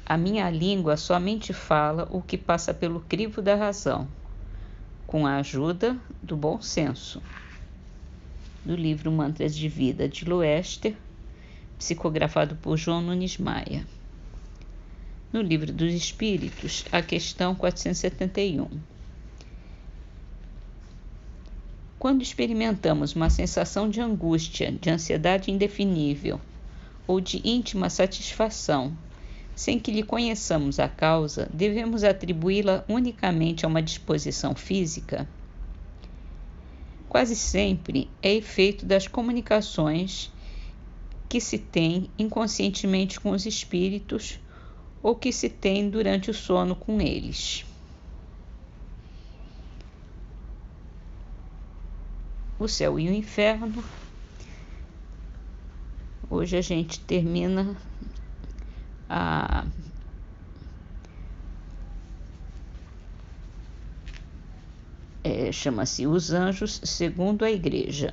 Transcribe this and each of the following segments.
A minha língua somente fala o que passa pelo crivo da razão, com a ajuda do bom senso. Do livro Mantras de Vida, de Loester, psicografado por João Nunes Maia. No Livro dos Espíritos, a questão 471. Quando experimentamos uma sensação de angústia, de ansiedade indefinível ou de íntima satisfação, sem que lhe conheçamos a causa, devemos atribuí-la unicamente a uma disposição física? Quase sempre é efeito das comunicações que se tem inconscientemente com os espíritos ou que se tem durante o sono com eles. O céu e o inferno. Hoje a gente termina chama-se Os Anjos segundo a Igreja.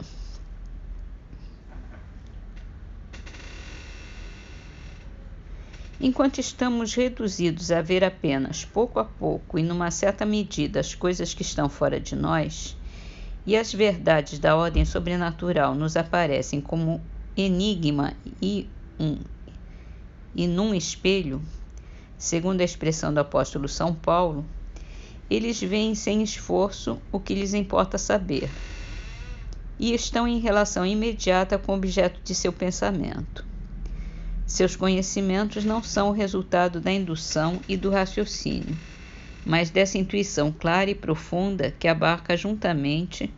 Enquanto estamos reduzidos a ver apenas pouco a pouco e numa certa medida as coisas que estão fora de nós, e as verdades da ordem sobrenatural nos aparecem como enigma e num espelho, segundo a expressão do apóstolo São Paulo, eles veem sem esforço o que lhes importa saber, e estão em relação imediata com o objeto de seu pensamento. Seus conhecimentos não são o resultado da indução e do raciocínio, mas dessa intuição clara e profunda que abarca juntamente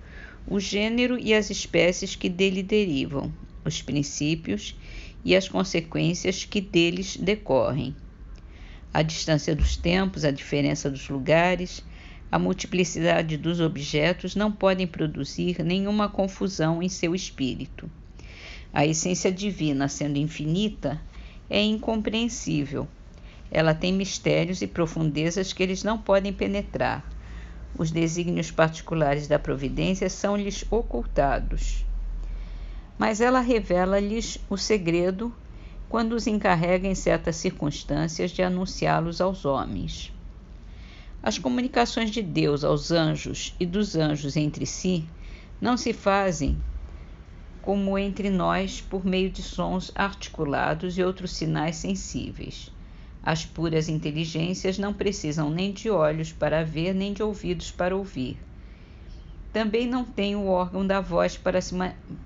o gênero e as espécies que dele derivam, os princípios e as consequências que deles decorrem. A distância dos tempos, a diferença dos lugares, a multiplicidade dos objetos não podem produzir nenhuma confusão em seu espírito. A essência divina, sendo infinita, é incompreensível. Ela tem mistérios e profundezas que eles não podem penetrar. Os desígnios particulares da providência são-lhes ocultados. Mas ela revela-lhes o segredo quando os encarrega em certas circunstâncias de anunciá-los aos homens. As comunicações de Deus aos anjos e dos anjos entre si não se fazem como entre nós por meio de sons articulados e outros sinais sensíveis. As puras inteligências não precisam nem de olhos para ver, nem de ouvidos para ouvir. Também não têm o órgão da voz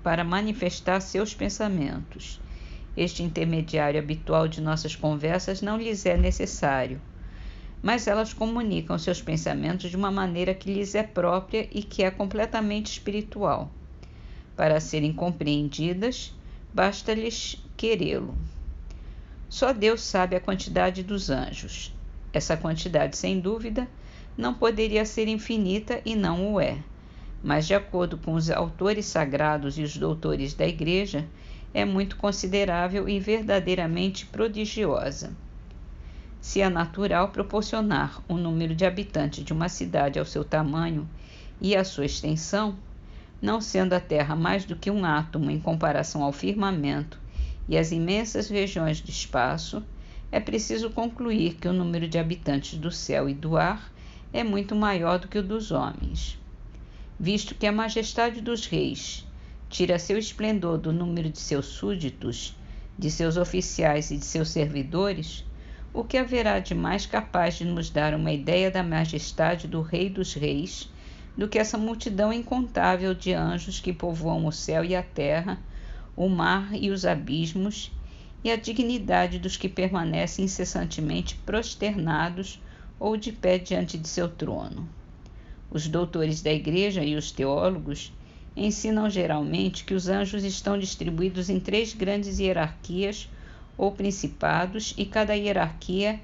para manifestar seus pensamentos. Este intermediário habitual de nossas conversas não lhes é necessário, mas elas comunicam seus pensamentos de uma maneira que lhes é própria e que é completamente espiritual. Para serem compreendidas, basta-lhes querê-lo. Só Deus sabe a quantidade dos anjos. Essa quantidade, sem dúvida, não poderia ser infinita e não o é, mas, de acordo com os autores sagrados e os doutores da Igreja, é muito considerável e verdadeiramente prodigiosa. Se é natural proporcionar o número de habitantes de uma cidade ao seu tamanho e à sua extensão, não sendo a Terra mais do que um átomo em comparação ao firmamento e às imensas regiões do espaço, é preciso concluir que o número de habitantes do céu e do ar é muito maior do que o dos homens. Visto que a majestade dos reis tira seu esplendor do número de seus súditos, de seus oficiais e de seus servidores, o que haverá de mais capaz de nos dar uma ideia da majestade do Rei dos Reis do que essa multidão incontável de anjos que povoam o céu e a terra, o mar e os abismos, e a dignidade dos que permanecem incessantemente prosternados ou de pé diante de seu trono. Os doutores da Igreja e os teólogos ensinam geralmente que os anjos estão distribuídos em 3 grandes hierarquias ou principados e cada hierarquia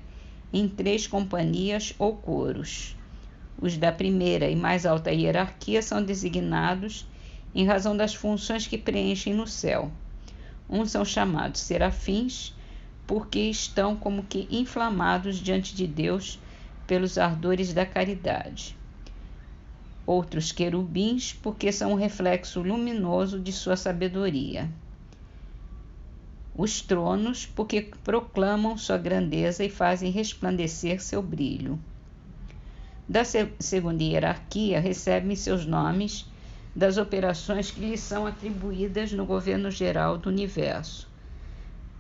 em 3 companhias ou coros. Os da primeira e mais alta hierarquia são designados em razão das funções que preenchem no céu. Uns são chamados serafins, porque estão como que inflamados diante de Deus pelos ardores da caridade. Outros querubins, porque são um reflexo luminoso de sua sabedoria. Os tronos, porque proclamam sua grandeza e fazem resplandecer seu brilho. Da segunda hierarquia recebem seus nomes das operações que lhes são atribuídas no governo geral do universo.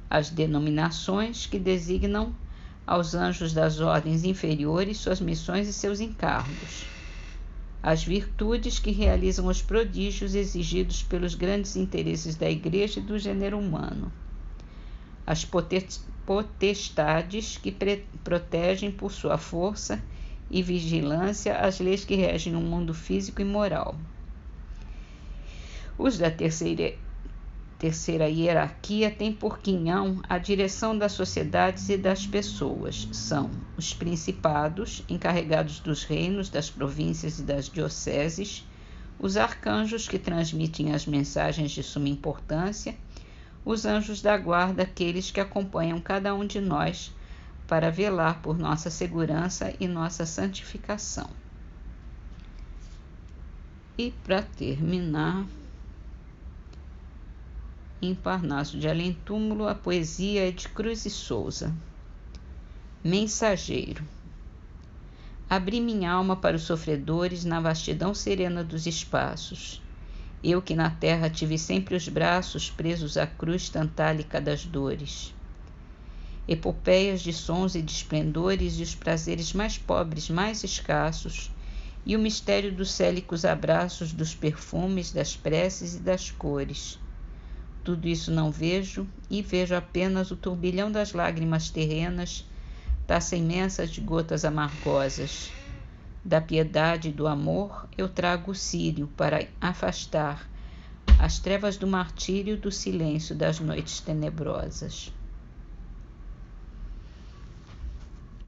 As denominações que designam aos anjos das ordens inferiores suas missões e seus encargos. As virtudes que realizam os prodígios exigidos pelos grandes interesses da Igreja e do gênero humano. As potestades que protegem por sua força e vigilância as leis que regem o mundo físico e moral. Os da terceira hierarquia têm por quinhão a direção das sociedades e das pessoas. São os principados, encarregados dos reinos, das províncias e das dioceses, os arcanjos que transmitem as mensagens de suma importância, os anjos da guarda, aqueles que acompanham cada um de nós para velar por nossa segurança e nossa santificação. E para terminar, em Parnaso de Além Túmulo, a poesia é de Cruz e Souza. Mensageiro. Abri minha alma para os sofredores na vastidão serena dos espaços. Eu que na terra tive sempre os braços presos à cruz tantálica das dores. Epopeias de sons e de esplendores e os prazeres mais pobres, mais escassos, e o mistério dos célicos abraços, dos perfumes, das preces e das cores. Tudo isso não vejo, e vejo apenas o turbilhão das lágrimas terrenas, taça imensa de gotas amargosas. Da piedade e do amor eu trago o círio para afastar as trevas do martírio do silêncio das noites tenebrosas.